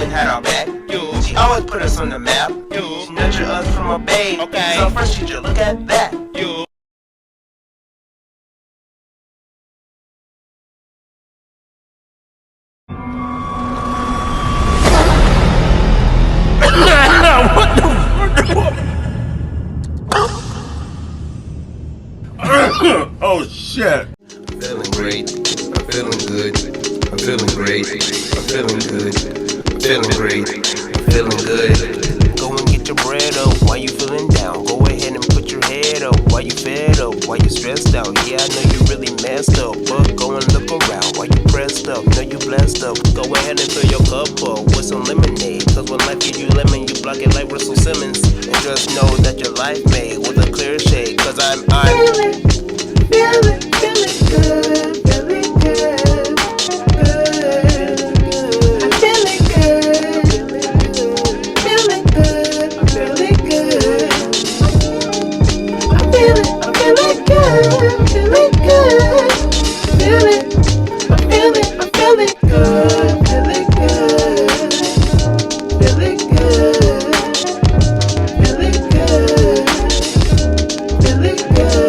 woman had our back. She always put us on the map. She nurtured us from a babe. She's our first teacher, look at that. Oh shit. I'm feeling great. I'm feeling good. I'm feeling great. I'm feeling good. I'm feeling great. I'm feeling good. Go and get your bread up. Why you feeling down? Go ahead and put your head up. Why you fed up? Why you stressed out? Yeah, I know you really messed up, but go and look around. Why you pressed up? Know you blessed up. Go ahead and fill your cup up with some lemonade. Cause when life gives you lemon, you block it like Russell Simmons. And just know that your life made with a clear shade. Cause I'm feeling good, feeling good, I'm feeling good, feeling good, I'm feeling good. I'm feeling good, feeling good, I'm feeling good, feeling good, feeling good, feeling good, feeling good.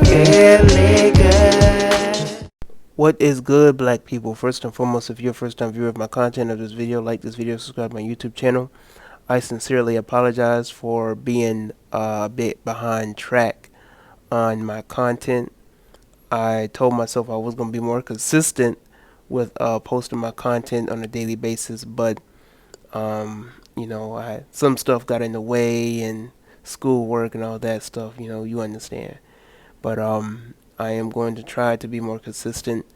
Really good. What is good, black people? First and foremost, if you're a first time viewer of my content of this video, like this video, subscribe to my YouTube channel. I sincerely apologize for being a bit behind track on my content. I told myself I was going to be more consistent with posting my content on a daily basis, but you know, some stuff got in the way and schoolwork and all that stuff, you know, you understand. But I am going to try to be more consistent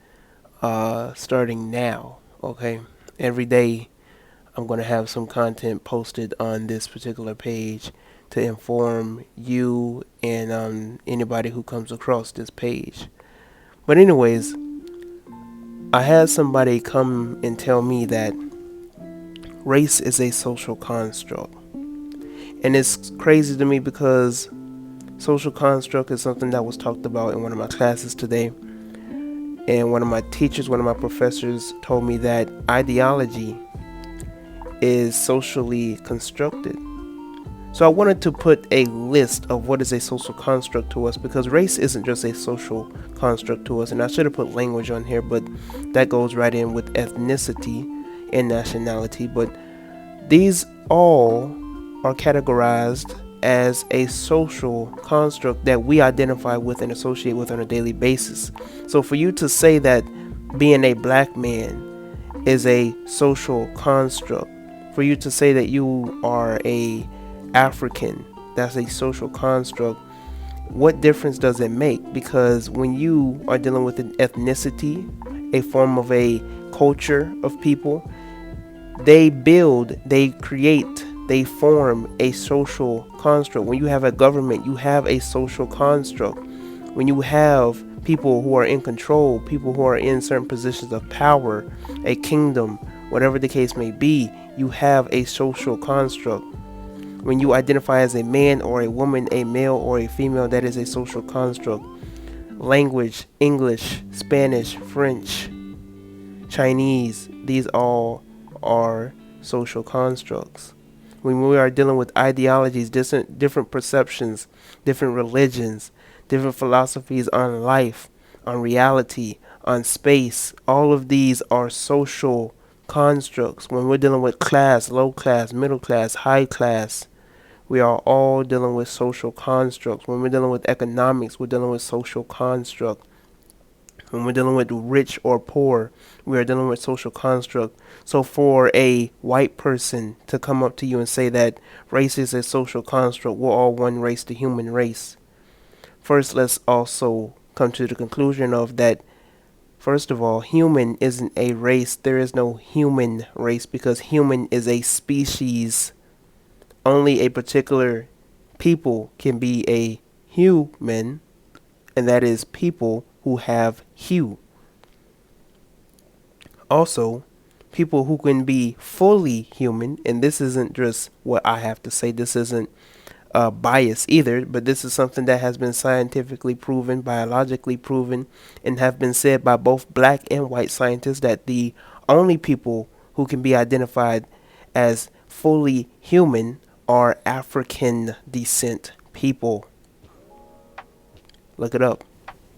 starting now. Okay, every day I'm going to have some content posted on this particular page to inform you and anybody who comes across this page. But anyways, I had somebody come and tell me that race is a social construct, and it's crazy to me because social construct is something that was talked about in one of my classes today. And one of my teachers, one of my professors told me that ideology is socially constructed. So I wanted to put a list of what is a social construct to us, because race isn't just a social construct to us. And I should have put language on here, but that goes right in with ethnicity and nationality. But these all are categorized as a social construct that we identify with and associate with on a daily basis. So for you to say that being a black man is a social construct, for you to say that you are a African, that's a social construct, what difference does it make? Because when you are dealing with an ethnicity, a form of a culture of people, they build, they create, they form a social construct. When you have a government, you have a social construct. When you have people who are in control, people who are in certain positions of power, a kingdom, whatever the case may be, you have a social construct. When you identify as a man or a woman, a male or a female, that is a social construct. Language, English, Spanish, French, Chinese, these all are social constructs. When we are dealing with ideologies, different perceptions, different religions, different philosophies on life, on reality, on space, all of these are social constructs. When we're dealing with class, low class, middle class, high class, we are all dealing with social constructs. When we're dealing with economics, we're dealing with social construct. When we're dealing with rich or poor, we are dealing with social construct. So for a white person to come up to you and say that race is a social construct, we're all one race, the human race. First, let's also come to the conclusion of that, first of all, human isn't a race. There is no human race, because human is a species. Only a particular people can be a human, and that is people who have hue. Also, people who can be fully human, and this isn't just what I have to say, this isn't bias either, but this is something that has been scientifically proven, biologically proven, and have been said by both black and white scientists, that the only people who can be identified as fully human are African descent people. Look it up.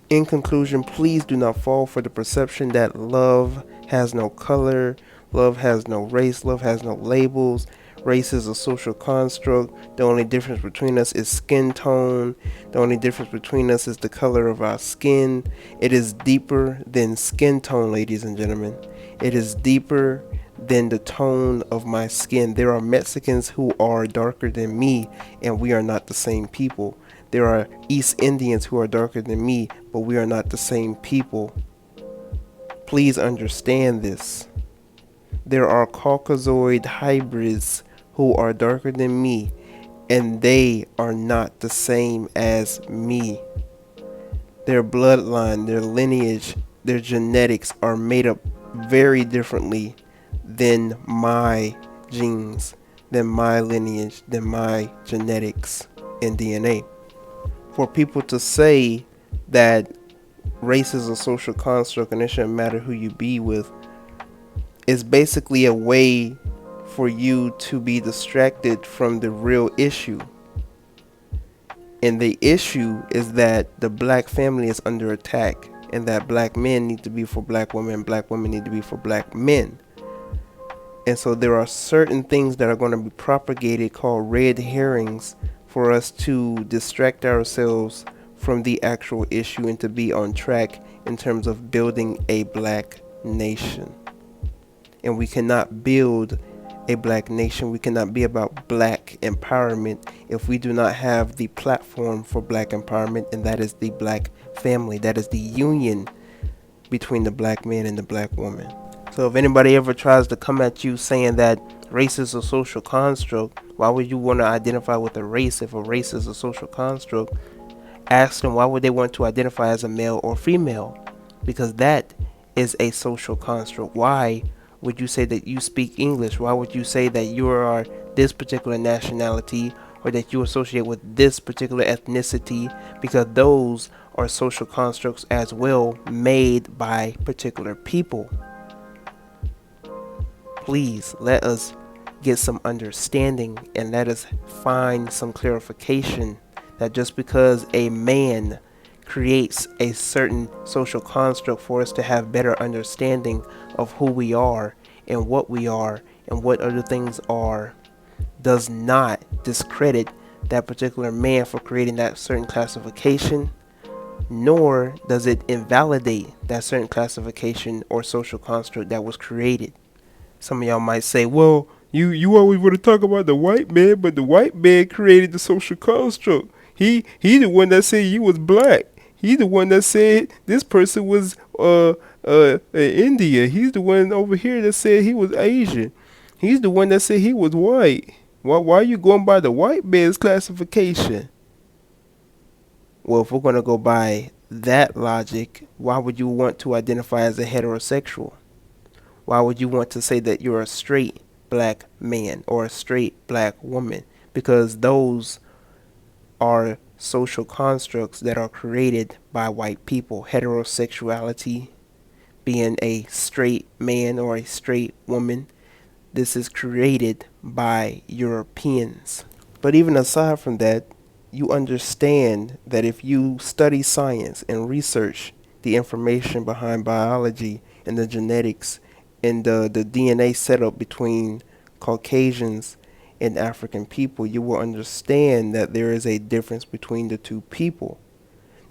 In conclusion, please do not fall for the perception that love has no color, love has no race, love has no labels. Race is a social construct. The only difference between us is skin tone. The only difference between us is the color of our skin. It is deeper than skin tone, ladies and gentlemen. It is deeper than the tone of my skin. There are Mexicans who are darker than me, and we are not the same people. There are East Indians who are darker than me, but we are not the same people. Please understand this. There are Caucasoid hybrids who are darker than me, and they are not the same as me. Their bloodline, their lineage, their genetics are made up very differently than my genes, than my lineage, than my genetics and DNA. For people to say that race is a social construct and it shouldn't matter who you be with is basically a way for you to be distracted from the real issue. And the issue is that the black family is under attack, and that black men need to be for black women need to be for black men. And so there are certain things that are going to be propagated called red herrings for us to distract ourselves from the actual issue and to be on track in terms of building a black nation. And we cannot build a black nation, we cannot be about black empowerment if we do not have the platform for black empowerment, and that is the black family. That is the union between the black man and the black woman. So if anybody ever tries to come at you saying that race is a social construct, why would you want to identify with a race if a race is a social construct? Ask them why would they want to identify as a male or female, because that is a social construct. Why would you say that you speak English? Why would you say that you are this particular nationality or that you associate with this particular ethnicity? Because those are social constructs as well, made by particular people. Please let us get some understanding and let us find some clarification that just because a man creates a certain social construct for us to have better understanding of who we are and what other things are, does not discredit that particular man for creating that certain classification, nor does it invalidate that certain classification or social construct that was created. Some of y'all might say, well, you always want to talk about the white man, but the white man created the social construct. He the one that said you was black. He the one that said this person was India. He's the one over here that said he was Asian. He's the one that said he was white. Why are you going by the white man's classification? Well, if we're going to go by that logic, why would you want to identify as a heterosexual? Why would you want to say that you're a straight black man or a straight black woman? Because those are social constructs that are created by white people. Heterosexuality, being a straight man or a straight woman, this is created by Europeans. But even aside from that, you understand that if you study science and research the information behind biology and the genetics and the DNA setup between Caucasians and African people, you will understand that there is a difference between the two people.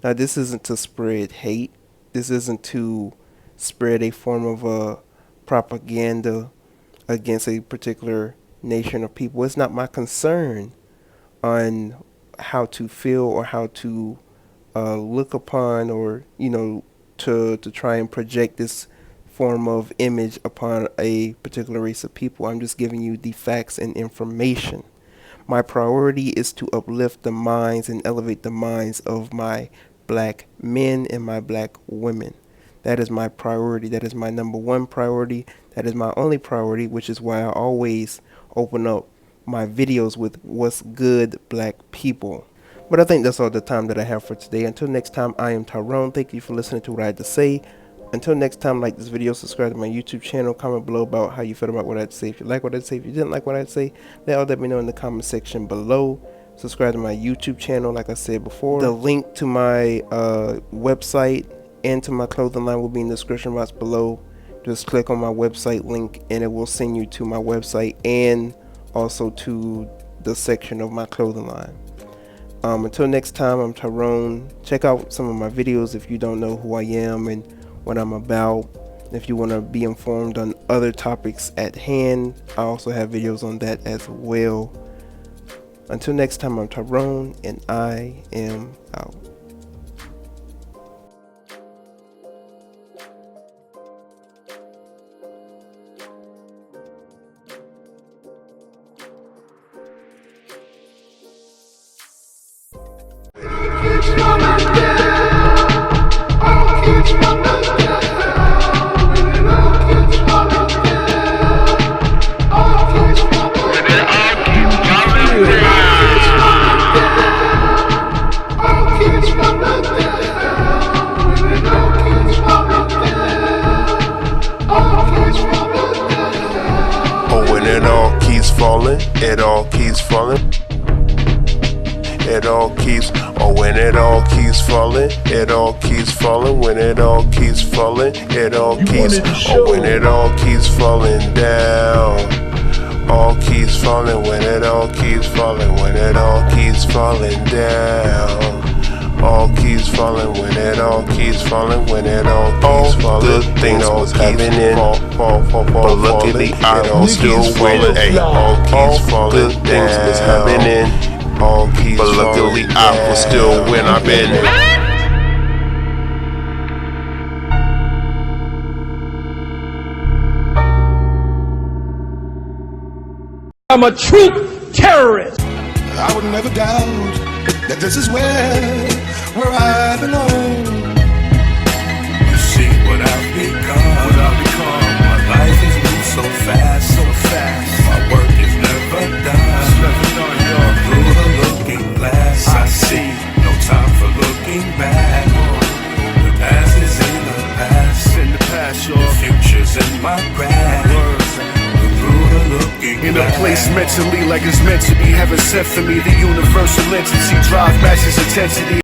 Now, this isn't to spread hate. This isn't to spread a form of propaganda against a particular nation or people. It's not my concern on how to feel or how to look upon, or to try and project this form of image upon a particular race of people. I'm just giving you the facts and information. My priority is to uplift the minds and elevate the minds of my black men and my black women. That is my priority. That is my number one priority. That is my only priority, which is why I always open up my videos with what's good, black people. But I think that's all the time that I have for today. Until next time, I am Tyrone. Thank you for listening to what I had to say. Until next time, like this video, subscribe to my YouTube channel, comment below about how you felt about what I had to say. If you like what I had to say, if you didn't like what I had to say, let me know in the comment section below. Subscribe to my YouTube channel, like I said before. The link to my website and to my clothing line will be in the description box below. Just click on my website link and it will send you to my website and also to the section of my clothing line. Until next time, I'm Tyrone. Check out some of my videos if you don't know who I am and what I'm about. If you want to be informed on other topics at hand, I also have videos on that as well. Until next time, I'm Tyrone and I am out. It all keeps falling. It all keeps, oh, when it all keeps falling, it all keeps falling. When it all keeps falling, it all keeps, oh, when it all keeps falling down. All keeps falling when it all keeps falling. When it all keeps falling down. All keeps falling when it all keeps falling. When it all keeps falling. Good things was happening, but luckily I was still winning. All keeps falling. Good things was happening. All keys, but luckily I will still win. I've been. I'm a true terrorist. I would never doubt that this is where I belong. You see what I've become. My life has moved so fast, My work is never done. Through the looking glass, I see no time for looking back. The past is in the past, the future's in my grasp. Through the looking In a place mentally like it's meant to be, heaven sent for me. The universal entity drive matches intensity.